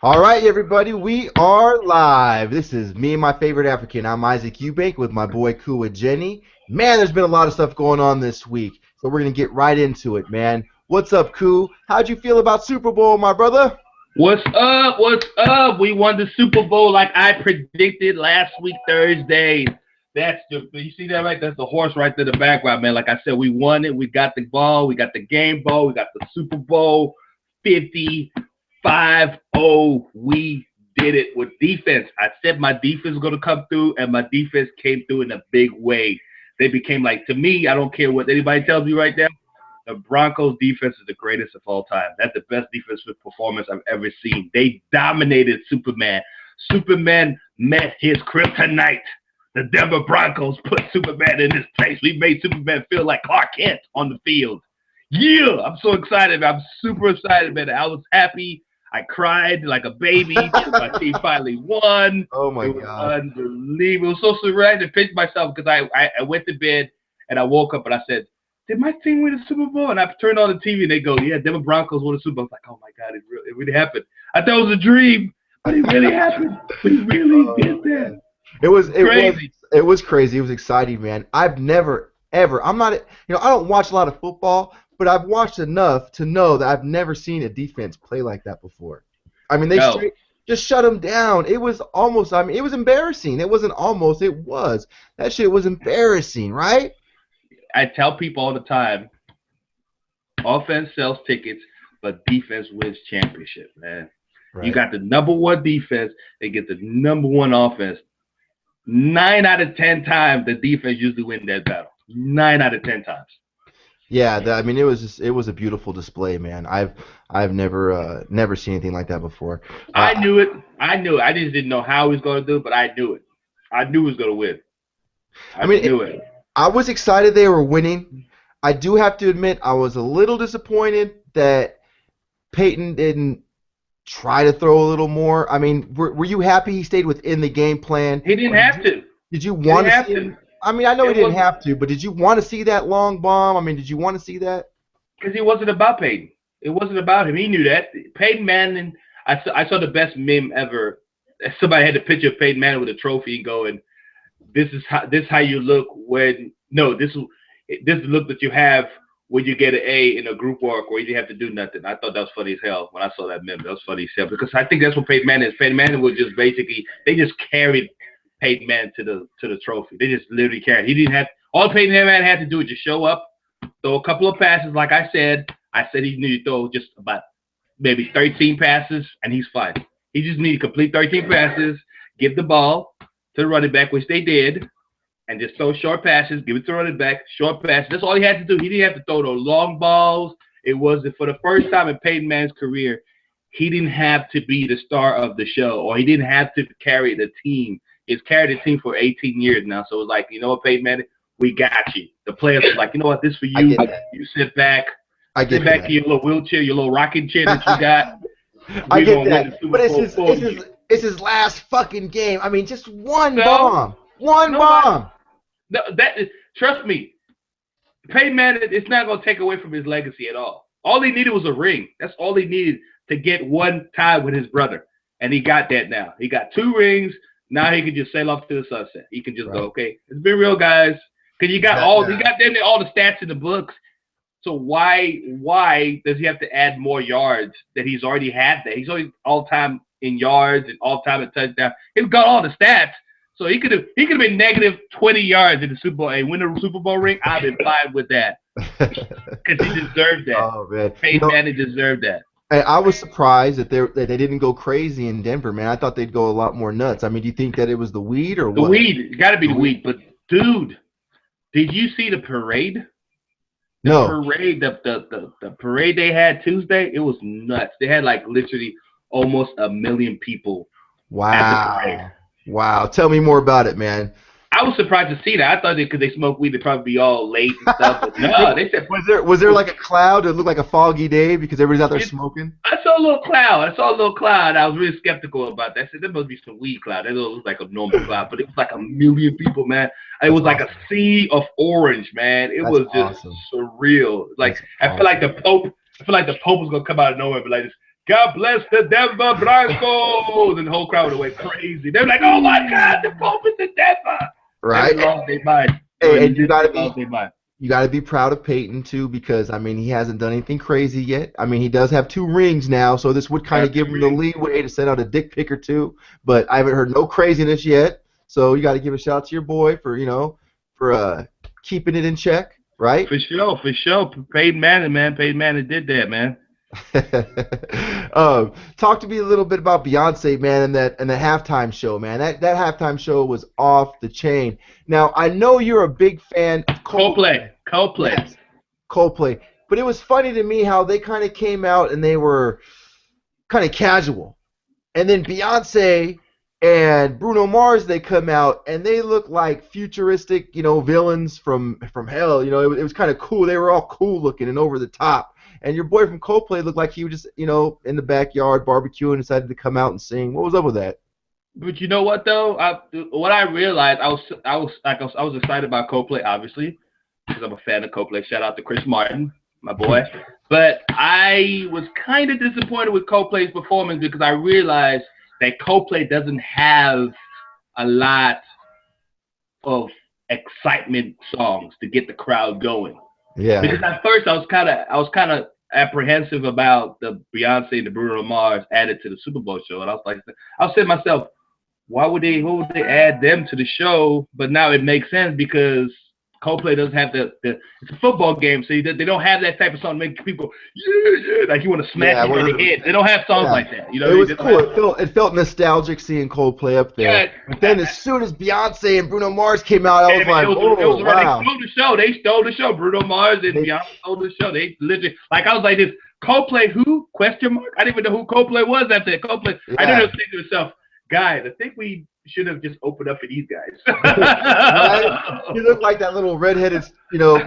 All right, everybody, we are live. This is me and my favorite African. I'm Isaac Eubank with my boy Kua Jenny. Man, there's been a lot of stuff going on this week, so we're gonna get right into it, man. What's up, Koo? How'd you feel about Super Bowl, my brother? What's up? What's up? We won the Super Bowl like I predicted last week Thursday. You see that right? That's the horse right there in the background, man. Like I said, we won it. We got the ball. We got the game ball. We got the Super Bowl 55-0. We did it with defense. I said my defense was going to come through, and my defense came through in a big way. They became like, to me, I don't care what anybody tells me right now. The Broncos defense is the greatest of all time. That's the best defensive performance I've ever seen. They dominated Superman. Superman met his kryptonite. The Denver Broncos put Superman in his place. We made Superman feel like Clark Kent on the field. Yeah, I'm so excited. I'm super excited, man. I was happy. I cried like a baby. My team finally won. Oh my It was God. unbelievable. It was so surreal to pinch myself because I went to bed and I woke up and I said, did my team win the Super Bowl? And I turned on the TV and they go, yeah, Denver Broncos won the Super Bowl. I was like, oh my God, it really happened. I thought it was a dream, but it really happened. We really did that. It was Crazy. it was crazy. It was exciting, man. I've never ever. I'm not. I don't watch a lot of football, but I've watched enough to know that I've never seen a defense play like that before. I mean, they No, straight just shut them down. It was almost. I mean, it was embarrassing. It wasn't almost. It was. That shit was embarrassing, right? I tell people all the time, offense sells tickets, but defense wins championship, man. You Right. got the number one defense, they get the number one offense. 9 out of 10 times, the defense usually win that battle. 9 out of 10 times. Yeah. I mean, it was a beautiful display, man. I've never seen anything like that before. I Uh, knew it. I knew it. I just didn't know how he was going to do it, but I knew it. I knew he was going to win. I I mean, knew it. I was excited they were winning. I do have to admit I was a little disappointed that Peyton didn't try to throw a little more. I mean, were you happy he stayed within the game plan, He didn't or have to. did you He want didn't to have see to. him? I mean, I know he It didn't wasn't have to, but did you want to see that long bomb? I mean, did you want to see that? because he wasn't about Peyton. It wasn't about him. He knew that. Peyton Manning, I saw the best meme ever. Somebody had a picture of Peyton Manning with a trophy and going, this is how you look when no this is the look that you have when you get an A in a group work where you didn't have to do nothing. I thought that was funny as hell when I saw that meme. That was funny as hell because I think that's what Peyton Manning is. Peyton Manning was just basically they just carried Peyton Manning to the trophy. They just literally carried. He didn't have all Peyton Manning had to do was just show up, throw a couple of passes. Like I said he needed to throw just about maybe 13 passes and he's fine. He just needed to complete 13 passes, give the ball to the running back, which they did, and just throw short passes, give it to the running back, short passes. That's all he had to do. He didn't have to throw those long balls. It was for the first time in Peyton Manning's career, he didn't have to be the star of the show, or he didn't have to carry the team. He's carried the team for 18 years now. So it's like, you know what, Peyton Manning, we got you. The players are like, you know what, this is for I you. get that. You sit back, I get in that. your little wheelchair, your little rocking chair that you got. I We're get gonna win the that. Super But Bowl for you. it's his last fucking game. I mean, just one No, bomb. One nobody. bomb. No, that is, trust me, Peyton Manning, it's not going to take away from his legacy at all. All he needed was a ring. That's all he needed to get one tie with his brother. And he got that now. He got 2 rings. Now he can just sail off to the sunset. He can just go, Right. okay, it's been real, guys. Because That, he got them all the stats in the books. So why does he have to add more yards that he's already had that? He's already all time in yards and all time in touchdown. He's got all the stats. So he could have been negative 20 yards in the Super Bowl and win a Super Bowl ring. I've been fine with that because he deserved that. oh man. Peyton Manning deserved that. I was surprised that they didn't go crazy in Denver, man. I thought they'd go a lot more nuts. I mean, do you think that it was the weed or The what? weed, it got to be The the weed? weed. But dude, did you see the parade? The No. parade, the parade they had Tuesday, it was nuts. They had like literally almost 1 million people at the parade. Wow. Wow. Tell me more about it, man. I was surprised to see that. I thought because they smoke weed, they'd probably be all late and stuff. But no, they said Was there like a cloud that looked like a foggy day because everybody's out there it, smoking? I saw a little cloud. I saw a little cloud. I was really skeptical about that. I said there must be some weed cloud. That doesn't look like a normal cloud, but it was like 1 million people, man. It That's was like a awesome. sea of orange, man. It That's was just awesome. surreal. Like That's I feel like awesome. the Pope. I feel like the Pope was gonna come out of nowhere, but like this God bless the Denver Broncos. And the whole crowd went crazy. They were like, oh my God, the Pope is in Denver. Right. They lost their mind. And you gotta be proud of Peyton too, because I mean he hasn't done anything crazy yet. I mean he does have 2 rings now, so this would kind of give him the leeway to send out a dick pic or 2. But I haven't heard no craziness yet. So you got to give a shout out to your boy for keeping it in check, right? For sure. Peyton Manning did that, man. Talk to me a little bit about Beyonce, man, and the halftime show, man. That halftime show was off the chain. Now I know you're a big fan of Coldplay. Yes, Coldplay. But it was funny to me how they kind of came out and they were kind of casual, and then Beyonce and Bruno Mars, they come out and they look like futuristic, villains from hell. It was kind of cool. They were all cool looking and over the top. And your boy from Coldplay looked like he was just, in the backyard barbecuing and decided to come out and sing. What was up with that? But you know what though? What I realized, I was excited about Coldplay, obviously, because I'm a fan of Coldplay. Shout out to Chris Martin, my boy. But I was kind of disappointed with Coldplay's performance because I realized that Coldplay doesn't have a lot of excitement songs to get the crowd going. Yeah. Because at first I was kind of apprehensive about the Beyonce and the Bruno Mars added to the Super Bowl show, and I was saying to myself, why would they add them to the show? But now it makes sense because Coldplay doesn't have it's a football game, so they don't have that type of song to make people like you want to smash them in the head. They don't have songs like that. It was cool. It felt nostalgic seeing Coldplay up there. Yeah. But then as soon as Beyonce and Bruno Mars came out, I was like, oh wow! They stole the show. Bruno Mars and Beyonce stole the show. They literally I was like this. Coldplay who? Question mark. I didn't even know who Coldplay was after that. Coldplay. Yeah. I didn't think to myself, guys, I think we should have just opened up for these guys. Right? You look like that little redheaded,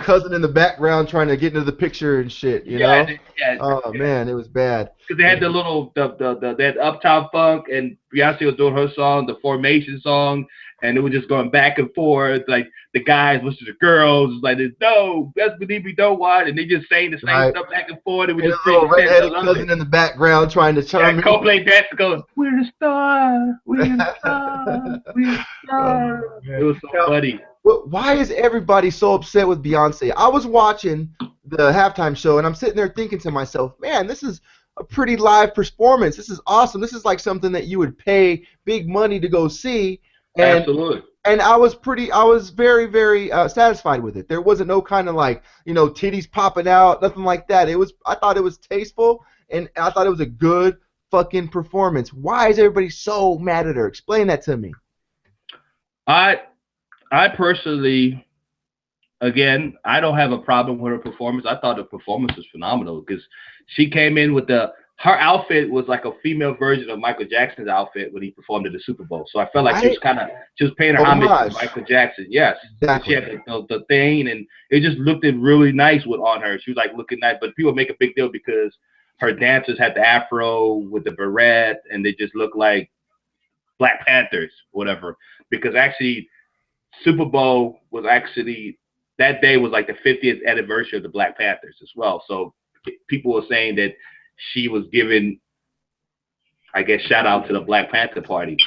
cousin in the background trying to get into the picture and shit. Man, it was bad. Because they had that Uptown Funk, and Beyonce was doing her song, the Formation song, and it was just going back and forth. Like the guys versus the girls, like no, best believe we don't want, and they just saying the same stuff back and forth. And we just little redheaded cousin in the background trying to charm me. Coldplay dance going, we're the star, we're the star, we're the star. It was so funny. Why is everybody so upset with Beyonce? I was watching the halftime show, and I'm sitting there thinking to myself, man, this is a pretty live performance. This is awesome. This is like something that you would pay big money to go see. And, absolutely. And I was very, very satisfied with it. There wasn't no kind of like, titties popping out, nothing like that. I thought it was tasteful, and I thought it was a good fucking performance. Why is everybody so mad at her? Explain that to me. I personally, again, I don't have a problem with her performance. I thought the performance was phenomenal because she came in with her outfit was like a female version of Michael Jackson's outfit when he performed at the Super Bowl. So I felt like she was paying her homage to Michael Jackson. Yes, exactly. She had the thing, and it just looked really nice on her. She was like looking nice, but people make a big deal because her dancers had the afro with the beret, and they just looked like Black Panthers, whatever. Because actually, Super Bowl was that day was like the 50th anniversary of the Black Panthers as well. So people were saying that she was giving, I guess, shout out to the Black Panther Party,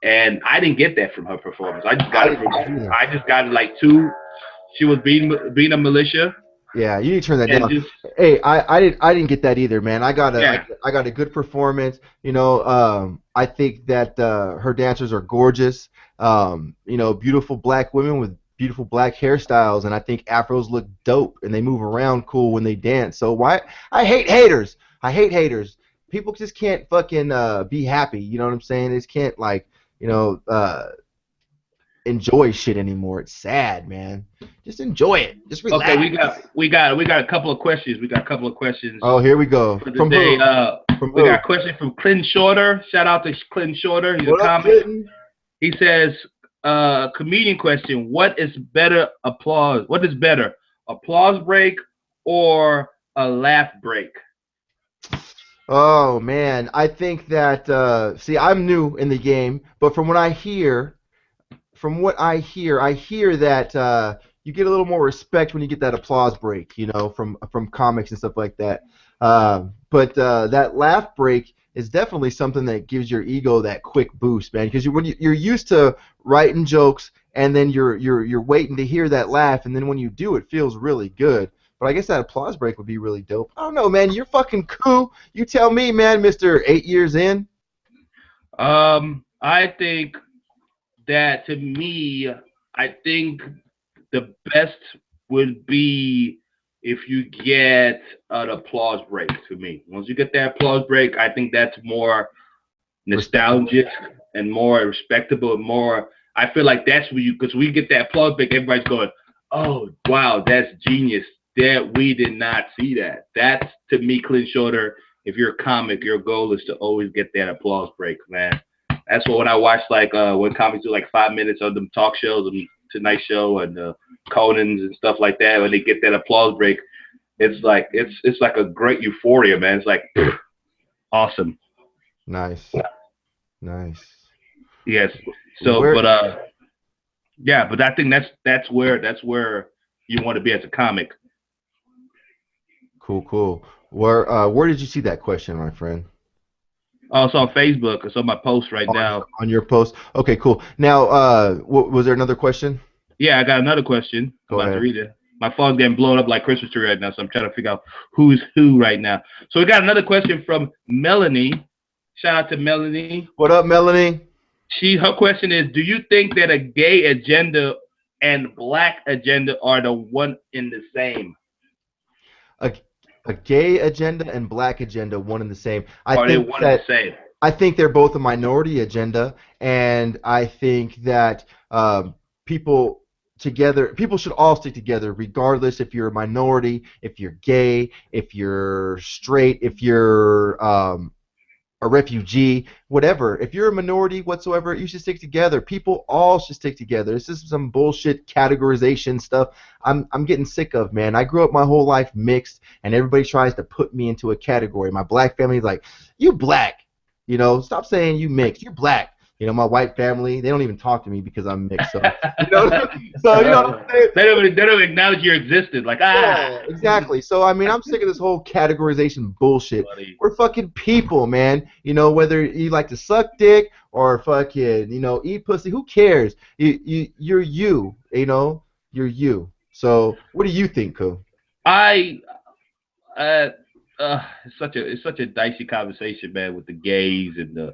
and I didn't get that from her performance. I just got it like 2. She was beating a militia. Yeah, you need to turn that down. Hey, I didn't get that either, man. I got a good performance. I think that her dancers are gorgeous. Beautiful black women with beautiful black hairstyles, and I think afros look dope, and they move around cool when they dance. So I hate haters. People just can't fucking be happy. You know what I'm saying? They just can't enjoy shit anymore. It's sad, man. Just enjoy it. Just relax. Okay, we got a couple of questions. Oh, here we go. From today. We got a question from Clinton Shorter. Shout out to Clinton Shorter. He's a comic. He says, comedian question: What is better? Applause break or a laugh break? Oh man, I think that I'm new in the game, but from what I hear, I hear that you get a little more respect when you get that applause break, from comics and stuff like that. But that laugh break is definitely something that gives your ego that quick boost, man. Because you're used to writing jokes, and then you're waiting to hear that laugh, and then when you do, it feels really good. But I guess that applause break would be really dope. I don't know, man. You're fucking cool. You tell me, man, Mister 8 years in. I think that to me, I think the best would be if you get an applause break to me. Once you get that applause break, I think that's more nostalgic and more respectable and more. I feel like that's where you, because we get that applause break, everybody's going, "Oh wow, that's genius! That we did not see that." That's to me, clean shoulder. If you're a comic, your goal is to always get that applause break, man. That's what when I watch like when comics do like 5 minutes of them talk shows and Tonight Show and Conan's and stuff like that, when they get that applause break, it's like it's like a great euphoria, man. It's like awesome. Nice, nice. Yes. So, Where? but yeah, but I think that's where you want to be as a comic. Cool, cool. Where did you see that question, my friend? Also on Facebook, it's on my post right now. On your post. Okay, cool. Now, was there another question? Yeah, I got another question. I'm Go about to ahead. read it. My phone's getting blown up like Christmas tree right now, so I'm trying to figure out who's who right now. So we got another question from Melanie. Shout out to Melanie. What up, Melanie? Her question is, do you think that a gay agenda and black agenda are the one in the same? A, a gay agenda and black agenda, one and the same. Are they one and the same? I think they're both a minority agenda, and I think that people people should all stick together, regardless if you're a minority, if you're gay, if you're straight, if you're a refugee, whatever. If you're a minority whatsoever, you should stick together. People all should stick together. This is some bullshit categorization stuff I'm getting sick of, man. I grew up my whole life mixed, and everybody tries to put me into a category. My black family's like, you black. Stop saying you mixed. You're black. My white family, they don't even talk to me because I'm mixed. So, what I'm saying? They don't acknowledge your existence. Like, Yeah, exactly. So, I mean, I'm sick of this whole categorization bullshit. buddy. We're fucking people, man. Whether you like to suck dick or fucking, eat pussy, who cares? You're you, you're you. So, what do you think, Ko? I it's such a dicey conversation, man, with the gays and the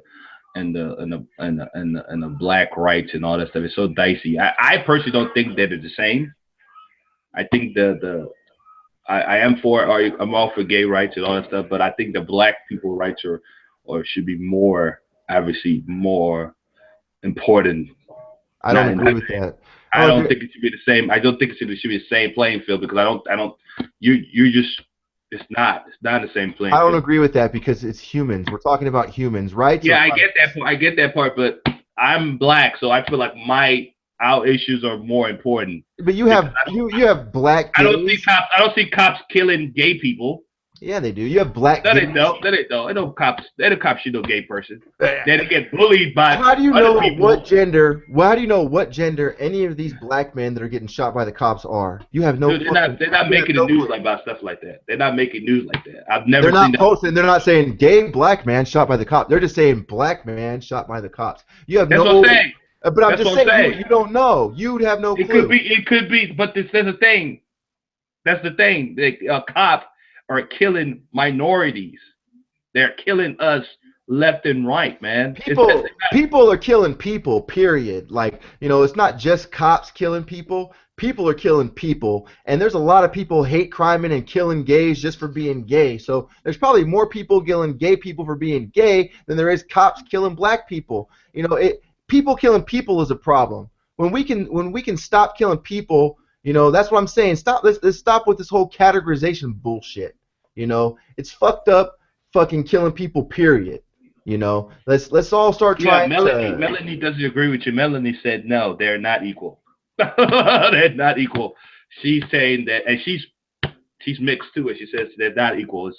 black rights and all that stuff. It's so dicey. I personally don't think that they're the same. I think I am I'm all for gay rights and all that stuff, but I think the black people rights or should be more, obviously more important. I don't agree with that. I don't think it should be the same. I don't think it should be the same playing field because I don't you just it's not the same playing I don't field. agree with that because it's humans. We're talking about humans, right? Yeah, I get that part, but I'm black, so I feel like our issues are more important. But you have black gays. I don't see cops killing gay people. Yeah, they do. You have black That gays. ain't no. Ain't no cops. They don't cops shoot no gay person. They get bullied by. How do you other know people. what gender? How do you know what gender any of these black men that are getting shot by the cops are? You have no. Dude, they're not making the news about stuff like that. They're not making news like that. I've never They're not seen posting. They're not saying gay black man shot by the cops. They're just saying black man shot by the cops. You have That's no. what I'm saying. But I'm That's just what I'm saying saying. you don't know. You'd have no clue. It could be, but there's a thing. That's the thing. Cops are killing minorities. They're killing us left and right, man. People are killing people, period. Like, it's not just cops killing people. People are killing people. And there's a lot of people hate criming and killing gays just for being gay. So there's probably more people killing gay people for being gay than there is cops killing black people. People killing people is a problem. When we can stop killing people, that's what I'm saying. Let's stop with this whole categorization bullshit. It's fucked up fucking killing people, period. Let's all start trying Melanie doesn't agree with you. Melanie said no, they're not equal. They're not equal. She's saying that, and she's mixed too. And she says they're not equal. It's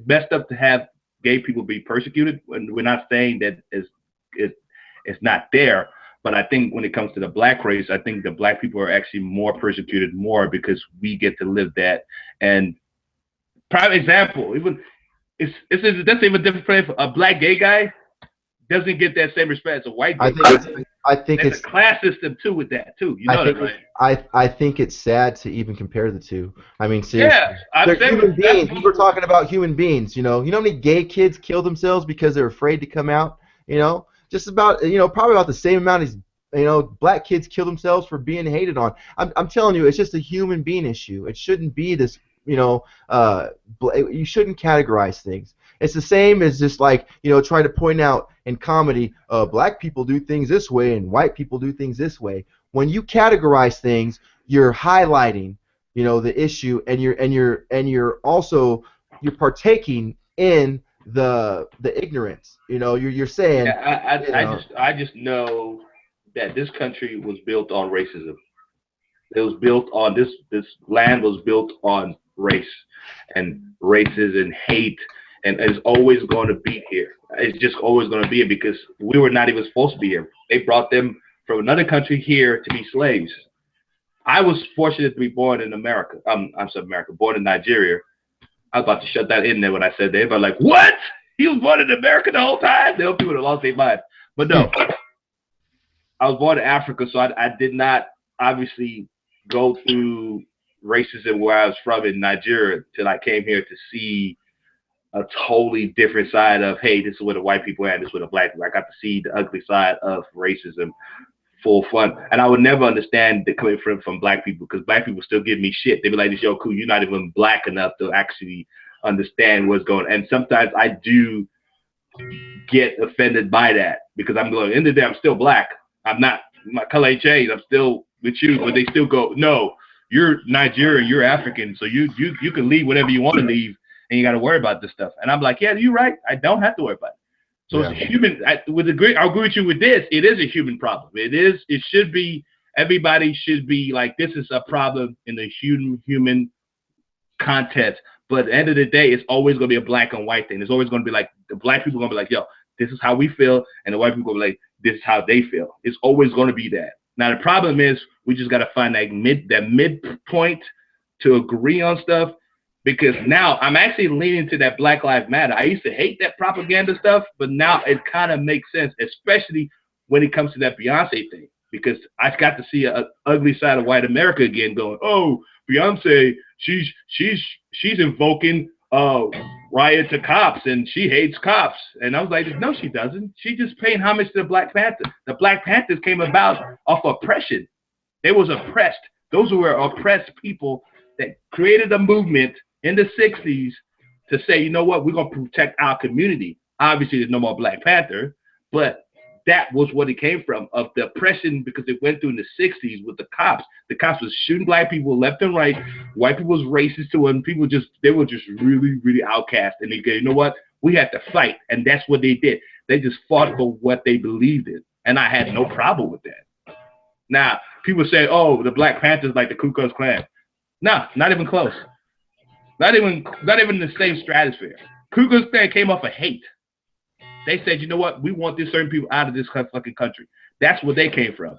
messed up to have gay people be persecuted. When we're not saying that it's not there. But I think when it comes to the black race, I think the black people are actually more persecuted more because we get to live that. And Prime example. Even that's even different. For a black gay guy doesn't get that same respect as a white gay guy. I think There's it's a class system too with that too. You know that, right? I think it's sad to even compare the two. I mean, seriously, Yeah, I'm they're saying human that's beings. We were talking about human beings. You know how many gay kids kill themselves because they're afraid to come out. Just about probably about the same amount as black kids kill themselves for being hated on. I'm telling you, it's just a human being issue. It shouldn't be this. You shouldn't categorize things. It's the same as just like trying to point out in comedy, black people do things this way and white people do things this way. When you categorize things, you're highlighting the issue, and you're also you're partaking in the ignorance. You're saying. Yeah, I just know that this country was built on racism. It was built on this land was built on race and races and hate, and it's always going to be here. It's just always going to be here because we were not even supposed to be here. They brought them from another country here to be slaves. I was fortunate to be born in America. I'm sorry, America, born in Nigeria. I was about to shut that in there when I said that. Everybody like, what? He was born in America the whole time? They people would have lost their mind. But no, I was born in Africa, so I did not obviously go through racism where I was from in Nigeria till I came here to see a totally different side of, hey, this is where the white people are, this is where the black people are. I got to see the ugly side of racism full fun. And I would never understand the coming from black people because black people still give me shit. They be like, yo, cool, you're not even black enough to actually understand what's going on. And sometimes I do get offended by that because I'm going, in the day, I'm still black. I'm not, my color ain't changed. I'm still with you, but they still go, no, you're Nigerian, you're African, so you can leave whenever you want to leave, and you got to worry about this stuff. And I'm like, yeah, you're right. I don't have to worry about it. So yeah. It's a human. I agree with you with this. It is a human problem. It is. It should be. Everybody should be like, this is a problem in the human context. But at the end of the day, it's always going to be a black and white thing. It's always going to be like the black people are going to be like, yo, this is how we feel, and the white people are going to be like, this is how they feel. It's always going to be that. Now the problem is we just got to find that midpoint to agree on stuff. Because now I'm actually leaning to that Black Lives Matter. I used to hate that propaganda stuff, but now it kind of makes sense, especially when it comes to that Beyonce thing. Because I got to see an ugly side of white America again, going, oh, Beyonce, she's invoking riot to cops and she hates cops. And I was like, no, she doesn't. She's just paying homage to the Black Panthers. The Black Panthers came about off oppression. They was oppressed. Those were oppressed people that created a movement in the 60s to say, you know what, we're going to protect our community. Obviously, there's no more Black Panther, but that was what it came from, of the oppression, because it went through in the 60s with the cops. The cops was shooting black people left and right. White people was racist to them. They were just really, really outcast. And they go, you know what, we had to fight. And that's what they did. They just fought for what they believed in. And I had no problem with that. Now, people say, oh, the Black Panthers like the Ku Klux Klan. No, not even close. Not even in the same stratosphere. Ku Klux Klan came off of hate. They said, you know what? We want these certain people out of this fucking country. That's where they came from.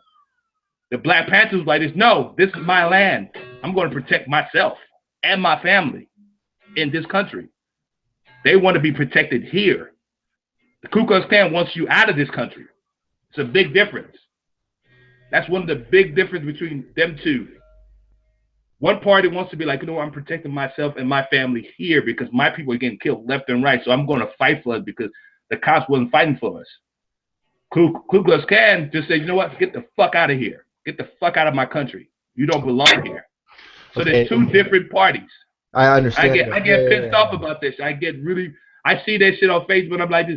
The Black Panthers was like this. No, this is my land. I'm going to protect myself and my family in this country. They want to be protected here. The Ku Klux Klan wants you out of this country. It's a big difference. That's one of the big differences between them two. One party wants to be like, you know what, I'm protecting myself and my family here because my people are getting killed left and right, so I'm going to fight for us because the cops wasn't fighting for us. Ku Klux Klan just said, you know what, get the fuck out of here. Get the fuck out of my country. You don't belong here. So okay. There's two different parties. I understand. I get pissed off about this. I see that shit on Facebook. I'm like,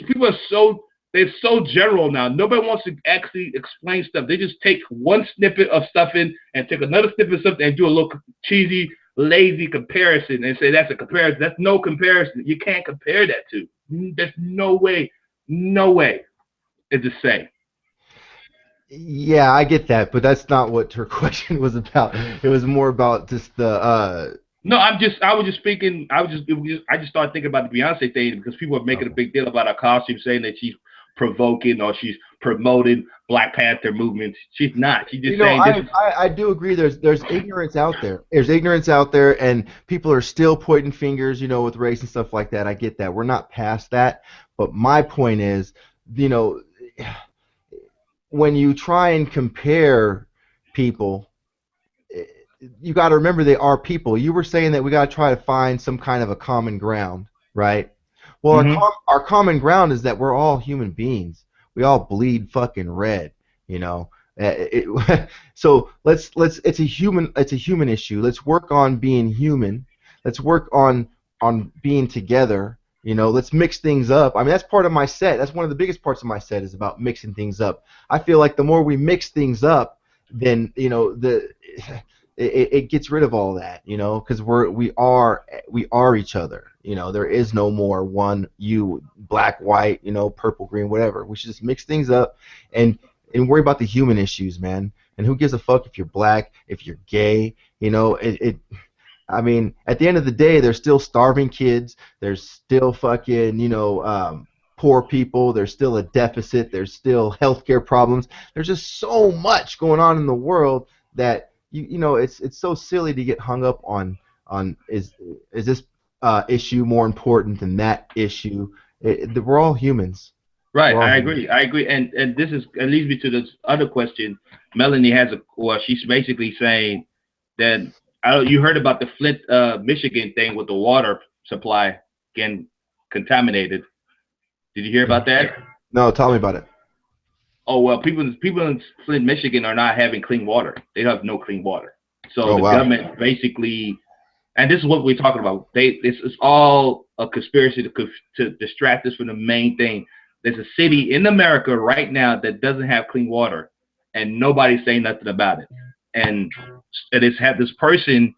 people are they're so general now. Nobody wants to actually explain stuff. They just take one snippet of stuff in and take another snippet of something and do a little cheesy, lazy comparison and say that's a comparison. That's no comparison. You can't compare that to. There's no way it's the same. Yeah, I get that, but that's not what her question was about. It was more about just the. No, I was just speaking. I just started thinking about the Beyonce thing because people are making a big deal about her costume, saying that she's provoking or she's promoting Black Panther movements. She's not. She's just saying this. I do agree. There's ignorance out there. There's ignorance out there, and people are still pointing fingers, with race and stuff like that. I get that. We're not past that. But my point is, when you try and compare people, you got to remember they are people. You were saying that we got to try to find some kind of a common ground, right? Well, our common ground is that we're all human beings. We all bleed fucking red, So it's a human issue. Let's work on being human. Let's work on being together. Let's mix things up. I mean, that's part of my set. That's one of the biggest parts of my set is about mixing things up. I feel like the more we mix things up, then it gets rid of all that, because we are each other. There is no more one you, black, white, purple, green, whatever. We should just mix things up and worry about the human issues, man. And who gives a fuck if you're black, if you're gay, I mean, at the end of the day, there's still starving kids. There's still fucking, poor people. There's still a deficit. There's still healthcare problems. There's just so much going on in the world that it's so silly to get hung up on is this issue more important than that issue? We're all humans. Right, I agree. And this leads me to this other question. Melanie she's basically saying that you heard about the Flint, Michigan thing with the water supply getting contaminated. Did you hear about that? No, tell me about it. Oh, well, people in Flint, Michigan are not having clean water. They have no clean water. So the government basically, and this is what we're talking about. This is all a conspiracy to distract us from the main thing. There's a city in America right now that doesn't have clean water, and nobody's saying nothing about it. And it's had this person,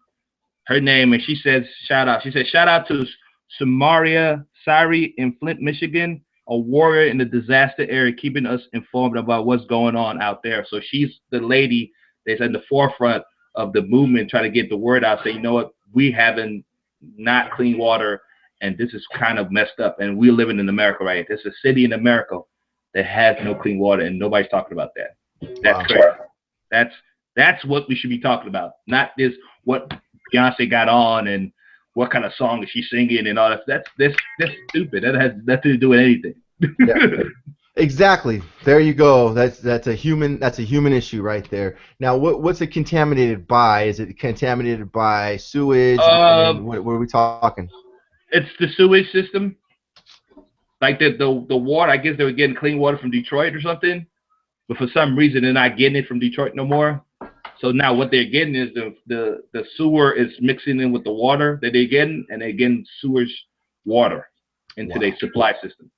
her name, and she says, shout out to Samaria Sari in Flint, Michigan, a warrior in the disaster area, keeping us informed about what's going on out there. So she's the lady that's in the forefront of the movement, trying to get the word out, say, we haven't not clean water, and this is kind of messed up. And we're living in America, right? There's a city in America that has no clean water, and nobody's talking about that. That's crazy. That's what we should be talking about, not this what Beyonce got on and what kind of song is she singing and all that. That's stupid. That has nothing to do with anything. Yeah, exactly. There you go. That's a human issue right there. Now, what's it contaminated by? Is it contaminated by sewage? What are we talking? It's the sewage system. Like the water. I guess they were getting clean water from Detroit or something, but for some reason they're not getting it from Detroit no more. So now what they're getting is the sewer is mixing in with the water that they're getting, and they're getting sewage water into their supply system.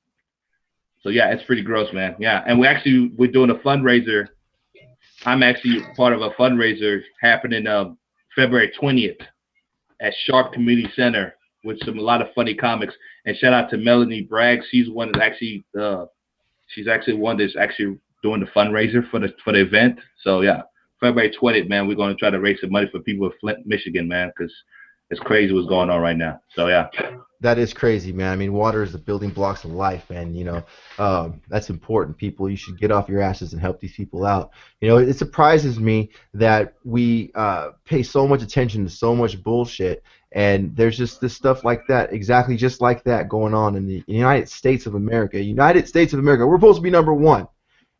So yeah, it's pretty gross, man. Yeah, and we're doing a fundraiser. I'm actually part of a fundraiser happening February 20th at Sharp Community Center with a lot of funny comics. And shout out to Melanie Bragg. She's one that's actually she's actually one that's actually doing the fundraiser for the event. So yeah. February 20th, man, we're going to try to raise some money for people in Flint, Michigan, man, because it's crazy what's going on right now. So, yeah. That is crazy, man. I mean, water is the building blocks of life, and, that's important, people. You should get off your asses and help these people out. It surprises me that we pay so much attention to so much bullshit, and there's just this stuff like that, exactly just like that going on in the United States of America. United States of America, we're supposed to be number one.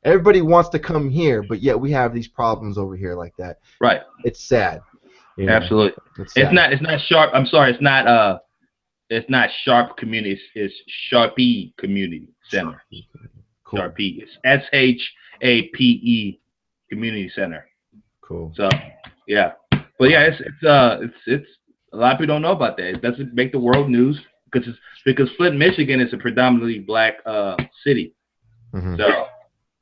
Everybody wants to come here, but yet we have these problems over here like that. Right. It's sad. Absolutely. It's not Sharp. I'm sorry. It's not Sharp Community. It's Sharpie Community Center. Cool. Sharpie. It's SHAPE Community Center. Cool. So yeah, but yeah, it's a lot of people don't know about that. It doesn't make the world news because Flint, Michigan is a predominantly black city. Mm-hmm. So.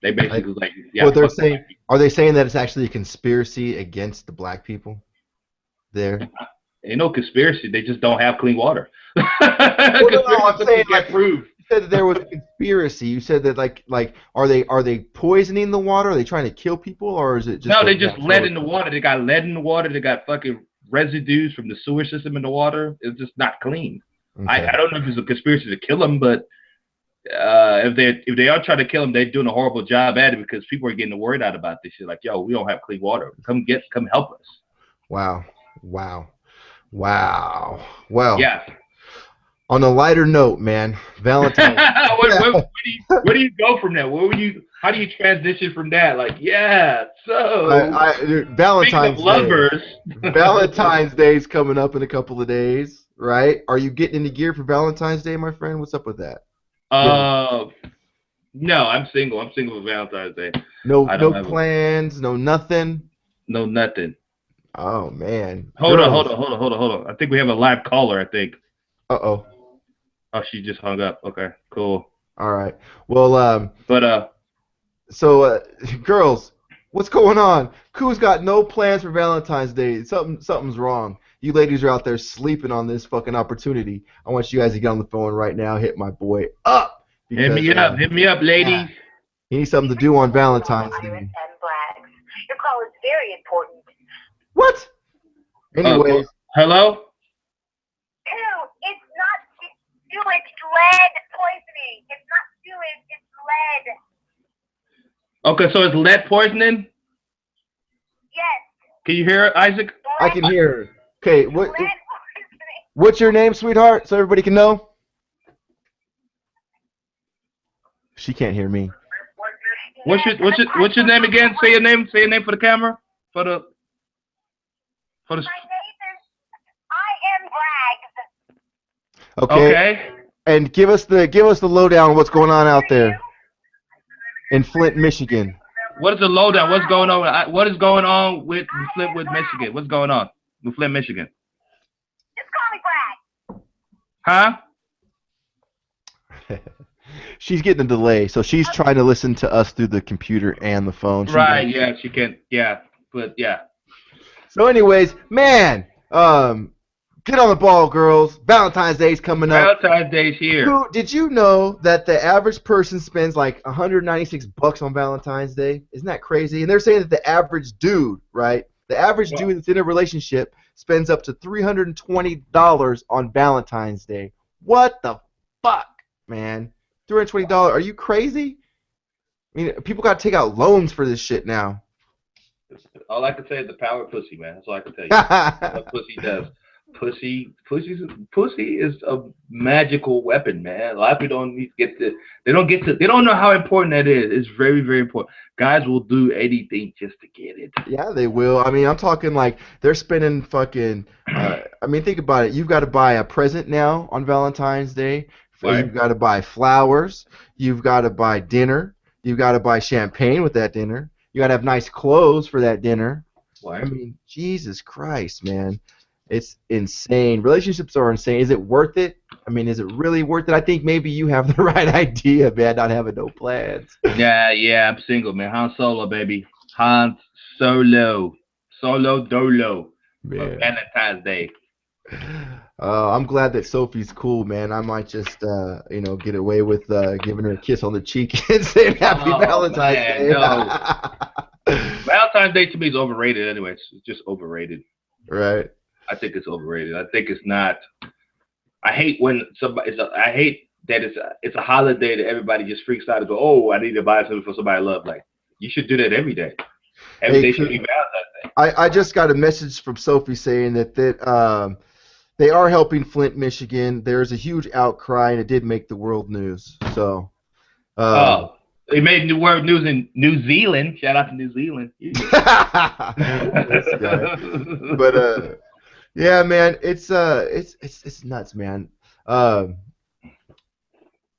They basically What they're saying, are they saying that it's actually a conspiracy against the black people there? Ain't no conspiracy. They just don't have clean water. No, I'm saying you said that there was a conspiracy. You said that are they poisoning the water? Are they trying to kill people, or is it just? No, they just lead in the water. They got lead in the water. They got fucking residues from the sewer system in the water. It's just not clean. Okay. I don't know if it's a conspiracy to kill them, but if they are trying to kill him, they're doing a horrible job at it because people are getting the word out about this shit. Like, yo, we don't have clean water. Come help us. Wow. Wow. Wow. Well, Yeah. on a lighter note, man, Valentine's. Where do you go from that? How do you transition from that? Like, yeah, so Dude, speaking of lovers, Valentine's Day's coming up in a couple of days, right? Are you getting into gear for Valentine's Day, my friend? What's up with that? No, I'm single. I'm single for Valentine's Day. No plans, no nothing. No nothing. Oh man. Hold on. I think we have a live caller, I think. Uh-oh. Oh, she just hung up. Okay, cool. All right. Well, so girls, what's going on? Koo's got no plans for Valentine's Day. Something's wrong. You ladies are out there sleeping on this fucking opportunity. I want you guys to get on the phone right now, hit my boy up. Because, hit me up, ladies. Yeah, he needs something to do on Valentine's Day. Your call is very important. What? Anyways. Hello? Koo, it's not sewage, it's lead poisoning. It's not sewage, it's lead. Okay, so it's lead poisoning? Yes. Can you hear it, Isaac? I can hear her. Okay, what's your name, sweetheart, so everybody can know? She can't hear me. What's your name again? Say your name for the camera. My name is I am Braggs. Okay. And give us the lowdown on what's going on out there in Flint, Michigan. What is the lowdown? What's going on? What is going on with Flint, Michigan? What's going on with Flint, Michigan? Just call me Bragg. Huh? She's getting a delay, so she's trying to listen to us through the computer and the phone. Right, yeah, she can. Yeah, but yeah. So anyways, man, get on the ball, girls. Valentine's Day's coming up. Valentine's Day's here. Did you know that the average person spends like $196 on Valentine's Day? Isn't that crazy? And they're saying that the average dude, right? The average dude that's in a relationship spends up to $320 on Valentine's Day. What the fuck, man? $320? Are you crazy? I mean, people got to take out loans for this shit now. All I can say is the power of pussy, man. That's all I can tell you. What pussy does. Pussy is a magical weapon, man. A lot of people they don't know how important that is. It's very, very important. Guys will do anything just to get it. Yeah, they will. I mean, I'm talking like they're spending fucking. I mean, think about it. You've got to buy a present now on Valentine's Day. Right. You've got to buy flowers. You've got to buy dinner. You've got to buy champagne with that dinner. You got to have nice clothes for that dinner. Right. I mean, Jesus Christ, man. It's insane. Relationships are insane. Is it worth it? I mean, is it really worth it? I think maybe you have the right idea, man, not having no plans. Yeah, I'm single, man. Han Solo, baby. Han Solo. Solo Dolo. Man. Valentine's Day. I'm glad that Sophie's cool, man. I might just, get away with giving her a kiss on the cheek and saying Happy Valentine's Day. No. Valentine's Day to me is overrated anyway. It's just overrated. Right. I think it's overrated. I think it's not. I hate when somebody. I hate that it's a holiday that everybody just freaks out and go, oh, I need to buy something for somebody I love. Like, you should do that every day. Every day should be Valentine's Day. I just got a message from Sophie saying that they are helping Flint, Michigan. There's a huge outcry, and it did make the world news. So. They made the world news in New Zealand. Shout out to New Zealand. But yeah, man, it's nuts, man.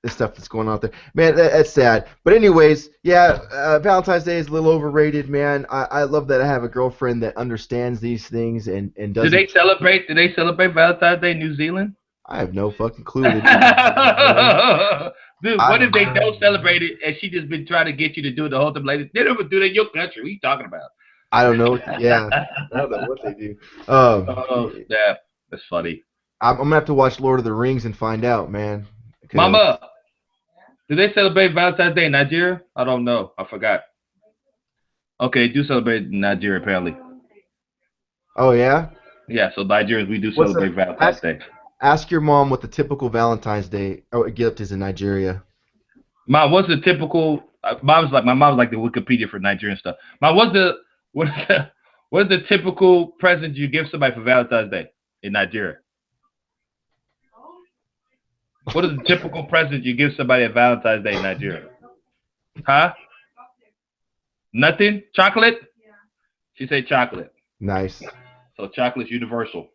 This stuff that's going on out there, man. That's sad. But anyways, yeah, Valentine's Day is a little overrated, man. I love that I have a girlfriend that understands these things and does. Do they celebrate Valentine's Day in New Zealand? I have no fucking clue. Dude, what if they don't celebrate it and she just been trying to get you to do it the whole time? Like, they don't do that in your country. What are you talking about? I don't know. Yeah, I don't know what they do. Yeah, that's funny. I'm gonna have to watch Lord of the Rings and find out, man. Mama, do they celebrate Valentine's Day in Nigeria? I don't know. I forgot. Okay, do celebrate in Nigeria apparently. Oh yeah. Yeah, so Nigerians, we do celebrate Valentine's Day. Ask your mom what the typical Valentine's Day gift is in Nigeria. Mom, what's the typical? My mom's like the Wikipedia for Nigerian stuff. Mom, what's the typical present you give somebody for Valentine's Day in Nigeria? What is the typical present you give somebody at Valentine's Day in Nigeria? Huh? Nothing? Chocolate? Yeah. She said chocolate. Nice. So chocolate's universal.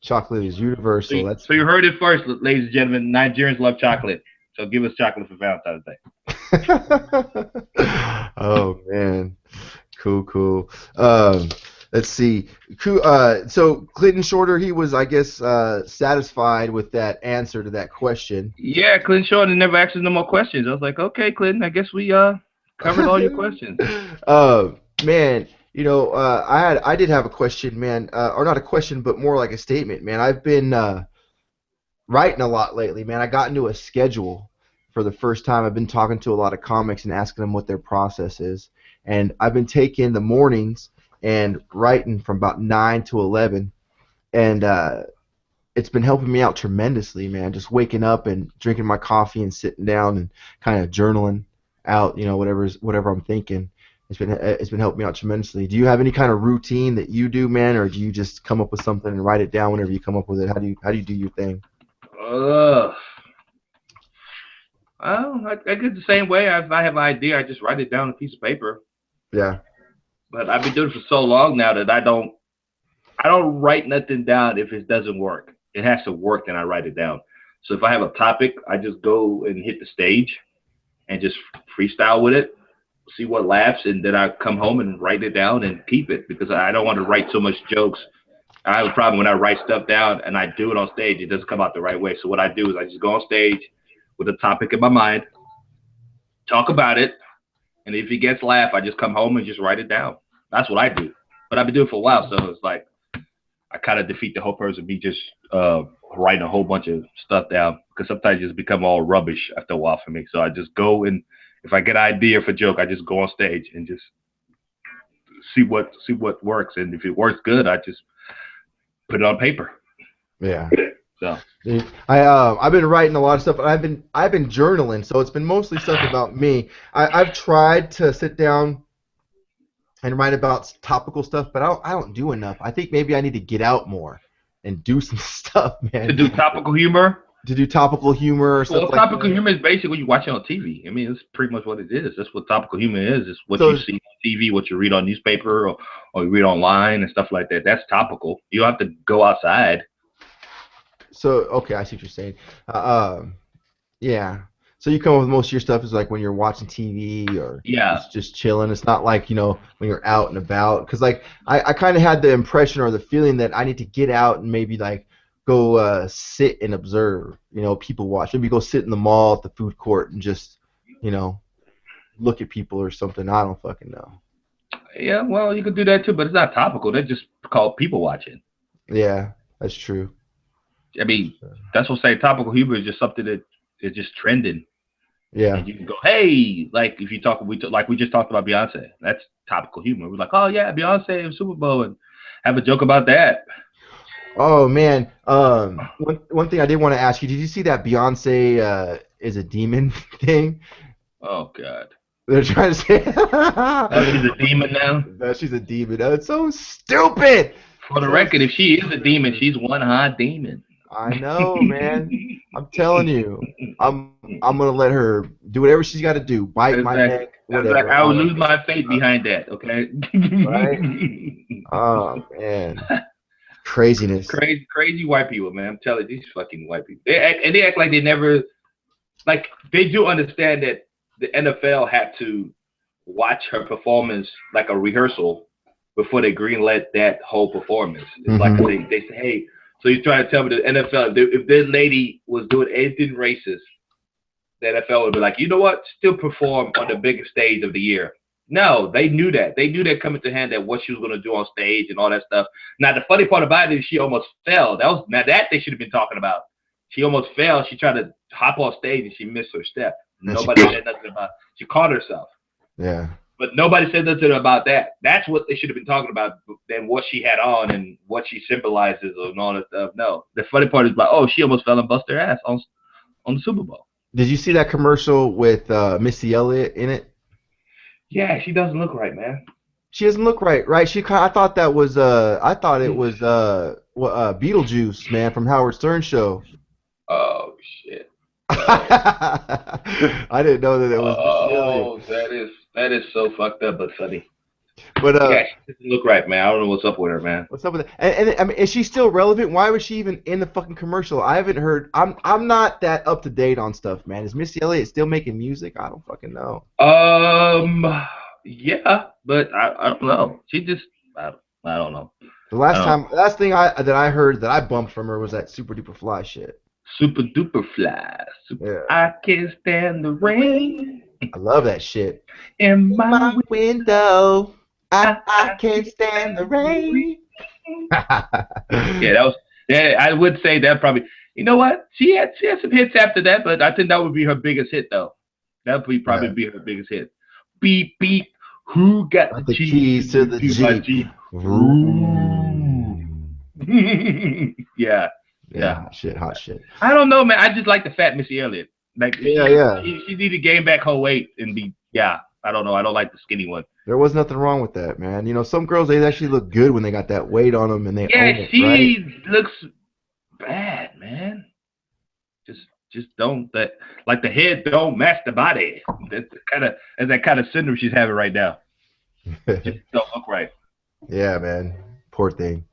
Chocolate is universal. So you heard it first, ladies and gentlemen. Nigerians love chocolate. So give us chocolate for Valentine's Day. Oh man, cool. Let's see. So Clinton Shorter, he was, I guess, satisfied with that answer to that question. Yeah, Clinton Shorter never asked us no more questions. I was like, okay, Clinton, I guess we covered all your questions. Man, I did have a question, man, or not a question, but more like a statement, man. I've been writing a lot lately, man. I got into a schedule for the first time. I've been talking to a lot of comics and asking them what their process is, and I've been taking the mornings and writing from about 9 to 11, and it's been helping me out tremendously, man. Just waking up and drinking my coffee and sitting down and kind of journaling out, whatever I'm thinking. It's been helping me out tremendously. Do you have any kind of routine that you do, man, or do you just come up with something and write it down whenever you come up with it? How do you do your thing? Well, I get the same way. If I have an idea, I just write it down on a piece of paper. Yeah. But I've been doing it for so long now that I don't write nothing down if it doesn't work. It has to work, then I write it down. So if I have a topic, I just go and hit the stage and just freestyle with it, see what laughs, and then I come home and write it down and keep it, because I don't want to write so much jokes. I have a problem when I write stuff down and I do it on stage, it doesn't come out the right way. So what I do is I just go on stage with a topic in my mind, talk about it, and if it gets laugh, I just come home and just write it down. That's what I do. But I've been doing it for a while, so it's like I kind of defeat the whole purpose of me just writing a whole bunch of stuff down, because sometimes it just become all rubbish after a while for me. So I just go, and if I get an idea for a joke, I just go on stage and just see what works, and if it works good, I just put it on paper. Yeah. So I've been writing a lot of stuff. I've been journaling, so it's been mostly stuff about me. I've tried to sit down and write about topical stuff, but I don't do enough. I think maybe I need to get out more and do some stuff, man. To do topical humor? To do topical humor or stuff like that. Topical humor is basically what you watch on TV. I mean, it's pretty much what it is. That's what topical humor is. It's what you see on TV, what you read on newspaper, or you read online and stuff like that. That's topical. You don't have to go outside. So, okay, I see what you're saying. Yeah. So you come up with most of your stuff is like when you're watching TV or just chilling. It's not like, when you're out and about. Because, like, I kind of had the impression or the feeling that I need to get out and maybe, like, go sit and observe, people watch. Maybe go sit in the mall at the food court and just, look at people or something. I don't fucking know. Yeah, well, you could do that too, but it's not topical. They're just called people watching. Yeah, that's true. I mean, that's what I'm saying. Topical humor is just something that is just trending. Yeah. And you can go, hey, like if you talk, like we just talked about Beyonce. That's topical humor. We're like, oh yeah, Beyonce and Super Bowl, and have a joke about that. Oh man, one thing I did want to ask you: did you see that Beyonce is a demon thing? Oh God. They're trying to say she's a demon now. That she's a demon. That's so stupid. For the record, if she is a demon, she's one hot demon. I know, man. I'm telling you. I'm gonna let her do whatever she's got to do. Bite my neck. Whatever. I will lose my faith behind that. Okay. Right. Oh man. Craziness. Crazy white people, man. I'm telling you, these fucking white people. They act like they never, like they do understand that the NFL had to watch her performance like a rehearsal before they greenlit that whole performance. It's like they say, hey, so you're trying to tell me the NFL, if this lady was doing anything racist, the NFL would be like, you know what, still perform on the biggest stage of the year. No, they knew that. They knew that coming to hand that what she was going to do on stage and all that stuff. Now, the funny part about it is she almost fell. That they should have been talking about. She almost fell. She tried to hop off stage and she missed her step. Nobody said nothing about it. She caught herself. Yeah. But nobody said nothing about that. That's what they should have been talking about than what she had on and what she symbolizes and all that stuff. No. The funny part is like, oh, she almost fell and bust her ass on the Super Bowl. Did you see that commercial with Missy Elliott in it? Yeah, she doesn't look right, man. She doesn't look right, right? I thought that was I thought it was Beetlejuice, man, from Howard Stern show. Oh shit. I didn't know that it was Missy Elliott. Oh, that is so fucked up, but funny. But Yeah, she doesn't look right, man. I don't know what's up with her, man. what's up with that? And I mean, is she still relevant? Why was she even in the fucking commercial? I haven't heard. I'm not that up to date on stuff, man. Is Missy Elliott still making music? I don't fucking know. Yeah, but I don't know. She just I don't know. The last thing that I heard that I bumped from her was that Super Duper Fly shit. Super duper fly. Yeah. I can't stand the rain I love that shit. in my window. I can't stand the rain. Yeah, that was. Yeah, I would say that probably. You know what? She had some hits after that, but I think that would be her biggest hit, though. That would probably be her biggest hit. Beep beep. Who got the keys to the Jeep? Yeah. Hot shit. I don't know, man. I just like the fat Missy Elliott. Like, yeah. She need to gain back her weight and be. Yeah, I don't know. I don't like the skinny one. There was nothing wrong with that, man. You know, some girls they actually look good when they got that weight on them and they own it, she right? looks bad, man. Just don't that like the head don't match the body. That's that kind of syndrome she's having right now. Just don't look right. Yeah, man. Poor thing.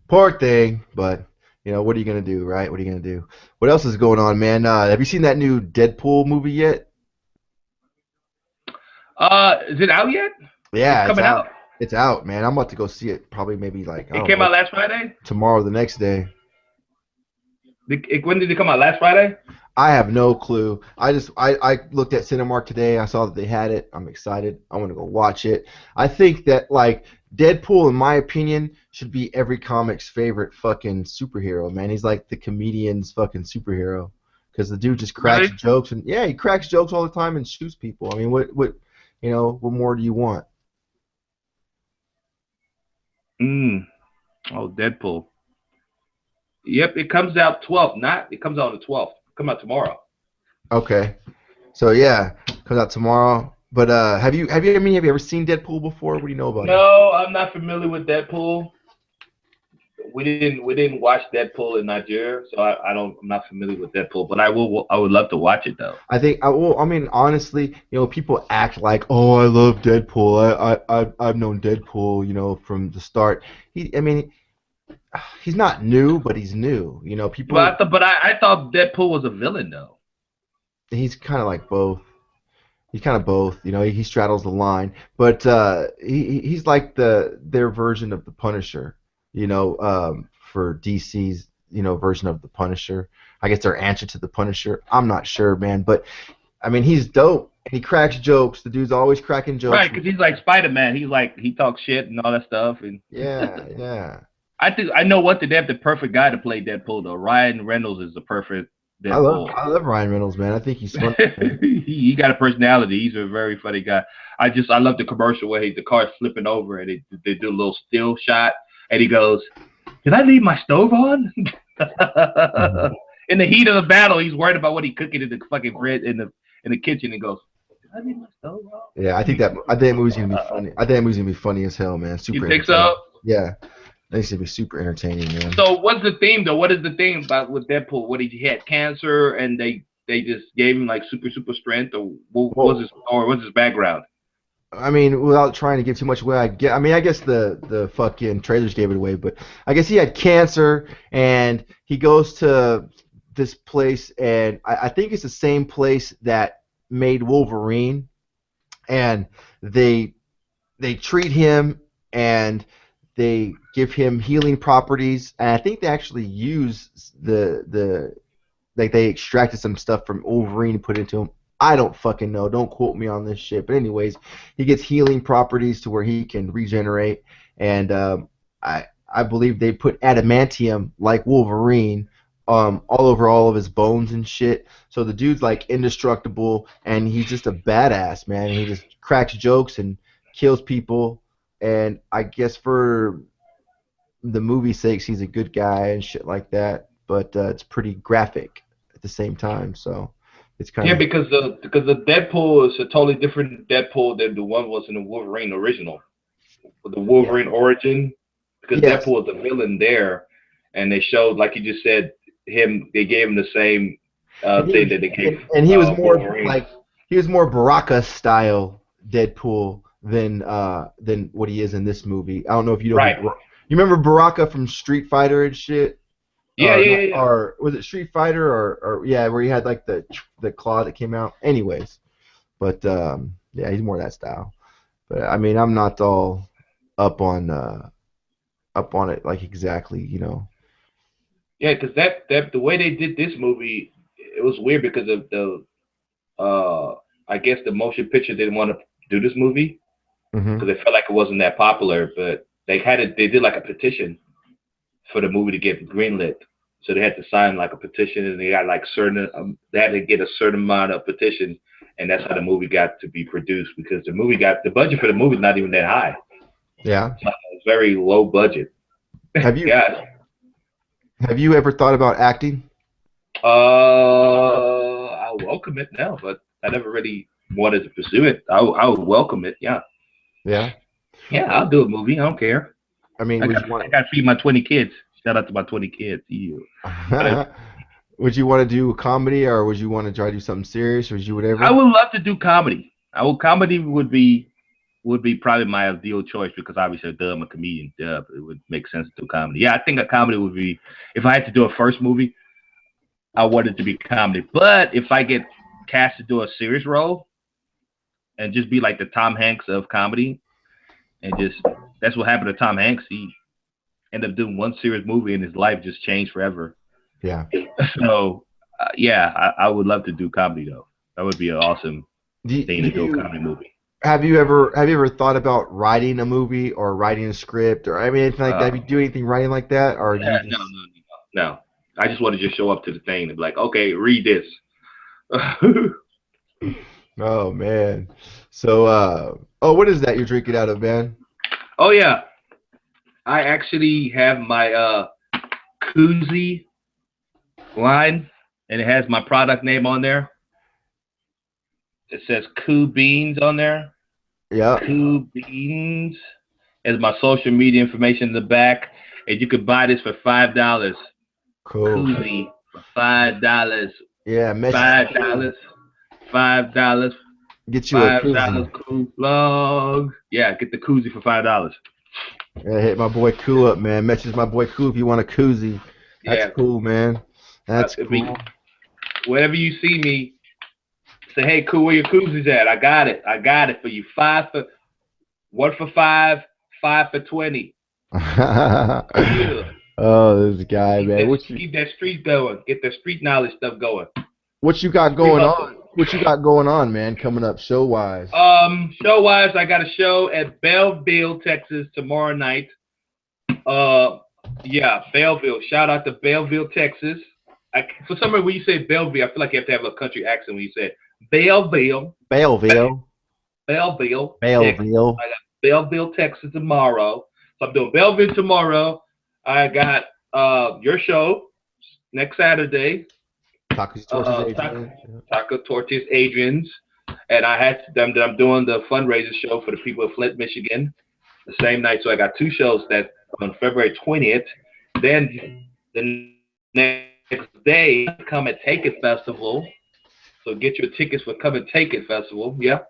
Poor thing. But you know, what are you gonna do, right? What are you gonna do? What else is going on, man? Have you seen that new Deadpool movie yet? Is it out yet? Yeah, it's coming out. It's out, man. I'm about to go see it. Probably maybe like it came out last Friday. Tomorrow, the next day. When did it come out? Last Friday? I have no clue. I looked at Cinemark today. I saw that they had it. I'm excited. I want to go watch it. I think that like Deadpool, in my opinion, should be every comic's favorite fucking superhero. Man, he's like the comedian's fucking superhero because the dude just cracks jokes and he cracks jokes all the time and shoots people. I mean, what more do you want? Oh, Deadpool. Yep, it comes out 12th. It comes out on the 12th. Come out tomorrow. Okay, so yeah, comes out tomorrow. But have you ever seen Deadpool before? What do you know about it? No, I'm not familiar with Deadpool. We didn't watch Deadpool in Nigeria, so I'm not familiar with Deadpool. But I would love to watch it though. I mean, honestly, you know, people act like, oh, I love Deadpool. I've known Deadpool, you know, from the start. He's not new, but he's new. You know, people. But I thought Deadpool was a villain though. He's kind of like both. He's kind of both. You know, he straddles the line, but he's like their version of the Punisher. You know, for DC's version of the Punisher. I guess their answer to the Punisher. I'm not sure, man, but I mean, he's dope. He cracks jokes. The dude's always cracking jokes. Right, because he's like Spider-Man. He talks shit and all that stuff. And yeah. I know what they have the perfect guy to play Deadpool though. Ryan Reynolds is the perfect Deadpool. I love Ryan Reynolds, man. I think he's funny. he got a personality. He's a very funny guy. I love the commercial where the car's flipping over and they do a little still shot and he goes, "Did I leave my stove on?" In the heat of the battle, he's worried about what he's cooking in the fucking bread in the kitchen and goes, "Did I leave my stove on?" Yeah, I think that movie's gonna be funny. I think that movie's gonna be funny as hell, man. Super. You think so? Yeah. I think it's gonna be super entertaining, man. So what's the theme though? What is the theme about with Deadpool? What he had cancer and they just gave him like super strength, or what was his background? I mean, without trying to give too much away, I guess the fucking trailers gave it away, but I guess he had cancer and he goes to this place, and I think it's the same place that made Wolverine, and they treat him and they give him healing properties, and I think they actually use they extracted some stuff from Wolverine and put it into him. I don't fucking know. Don't quote me on this shit. But anyways, he gets healing properties to where he can regenerate, and I believe they put adamantium like Wolverine all over all of his bones and shit. So the dude's like indestructible, and he's just a badass, man. He just cracks jokes and kills people. And I guess for the movie's sakes, he's a good guy and shit like that. But it's pretty graphic at the same time. So It's kind Yeah, of because the Deadpool is a totally different Deadpool than the one was in the Wolverine original, the Wolverine origin. Because yes. Deadpool was the villain there, and they showed, like you just said, him. They gave him the same thing that they gave And he was more Wolverine. like he was more Baraka style Deadpool than what he is in this movie. I don't know if you know Right. you remember Baraka from Street Fighter and shit. Yeah, yeah. Or was it Street Fighter or yeah, where he had like the claw that came out. Anyways, but yeah, he's more that style. But I mean, I'm not all up on it like exactly, you know. Yeah, because that the way they did this movie, it was weird because of the I guess the motion picture didn't want to do this movie because they felt like it wasn't that popular, but they did like a petition for the movie to get greenlit. So they had to sign like a petition, and they got like they had to get a certain amount of petitions, and that's how the movie got to be produced because the budget for the movie is not even that high. Yeah. It's very low budget. Have you Yeah. Have you ever thought about acting? I welcome it now, but I never really wanted to pursue it. I would welcome it. Yeah. Yeah. Yeah, I'll do a movie. I don't care. I mean, I got to feed my 20 kids. Shout out to my 20 kids. Would you want to do a comedy, or would you want to try to do something serious, or would you whatever? I would love to do comedy. Comedy would be probably my ideal choice because obviously I'm a comedian. It would make sense to do comedy. Yeah, I think a comedy would be, if I had to do a first movie, I want it to be comedy. But if I get cast to do a serious role and just be like the Tom Hanks of comedy, and just that's what happened to Tom Hanks. He ended up doing one serious movie and his life just changed forever. Yeah. So yeah, I would love to do comedy though. That would be an awesome thing to do a comedy movie. Have you ever thought about writing a movie or writing a script or anything like that? Have you do anything writing like that, or No. I just want to just show up to the thing and be like, okay, read this. Oh man. So what is that you're drinking out of, man? Oh yeah, I actually have my koozie line, and it has my product name on there. It says Koo Beans on there. Yeah. Koo Beans is my social media information in the back, and you could buy this for $5. Cool. Koozie for $5. Yeah, $5. Get you a koozie. $5 Koo vlog. Yeah, get the koozie for $5. Yeah, hit my boy Koo up, man. Message my boy Koo if you want a koozie. That's cool, man. That's cool. Whenever you see me, say, hey, Koo, where your koozies at? I got it for you. 1 for $5, 5 for $20. Yeah. Oh, this guy, man. Keep that street going. Get the street knowledge stuff going. What you got going on? What you got going on, man? Coming up show wise. Show wise, I got a show at Belleville, Texas tomorrow night. Yeah, Belleville. Shout out to Belleville, Texas. For some reason, when you say Belleville, I feel like you have to have a country accent when you say Belleville. Belleville. Belleville. Belleville. I got Belleville, Texas tomorrow. So I'm doing Belleville tomorrow. I got your show next Saturday. Taco Tortillas Adrian's. And I'm doing the fundraiser show for the people of Flint, Michigan, the same night. So I got 2 shows that on February 20th. Then the next day, Come and Take It Festival. So get your tickets for Come and Take It Festival. Yeah.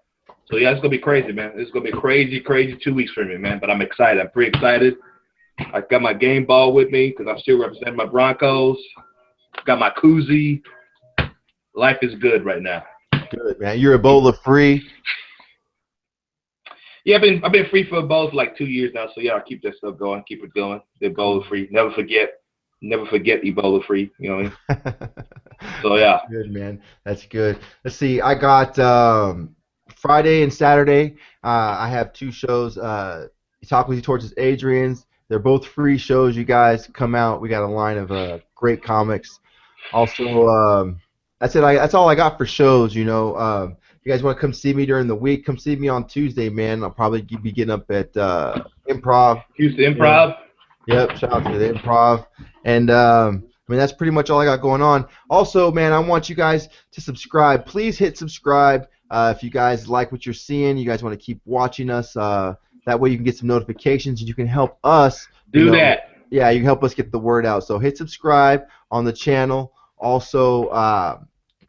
So yeah, it's gonna be crazy, man. It's gonna be crazy 2 weeks for me, man. But I'm excited. I'm pretty excited. I got my game ball with me because I'm still representing my Broncos. Got my koozie. Life is good right now. Good, man. You're Ebola free. Yeah, I've been free for Ebola for like 2 years now. So yeah, I'll keep that stuff going. Keep it going. The Ebola free. Never forget Ebola free. You know what I mean? So yeah. Good, man. That's good. Let's see. I got Friday and Saturday. I have 2 shows. Taco Tortillas Adrian's. They're both free shows. You guys come out. We got a line of great comics. Also, that's it. That's all I got for shows. You know, if you guys want to come see me during the week, come see me on Tuesday, man. I'll probably be getting up at Improv. Houston Improv. Yep. Shout out to the Improv. And mean, that's pretty much all I got going on. Also, man, I want you guys to subscribe. Please hit subscribe. If you guys like what you're seeing, you guys want to keep watching us. That way you can get some notifications and you can help us. Do that. Yeah, you can help us get the word out. So hit subscribe on the channel. Also,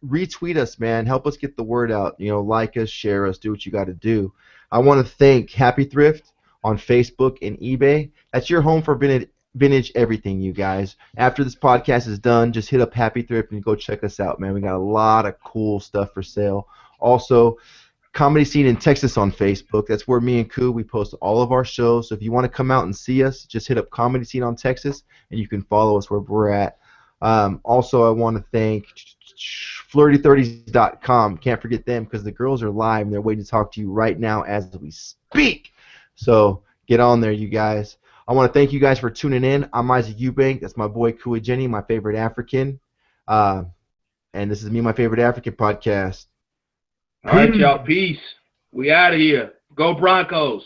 retweet us, man. Help us get the word out. Like us, share us, do what you got to do. I want to thank Happy Thrift on Facebook and eBay. That's your home for vintage everything, you guys. After this podcast is done, just hit up Happy Thrift and go check us out, man. We got a lot of cool stuff for sale. Also, Comedy Scene in Texas on Facebook. That's where me and Koo, we post all of our shows. So if you want to come out and see us, just hit up Comedy Scene on Texas, and you can follow us where we're at. Also, I want to thank flirty30s.com. Can't forget them because the girls are live and they're waiting to talk to you right now as we speak. So get on there, you guys. I want to thank you guys for tuning in. I'm Isaac Eubank. That's my boy Kua Jenny, my favorite African. And this is Me, My Favorite African podcast. All right, y'all. Peace. We out of here. Go Broncos.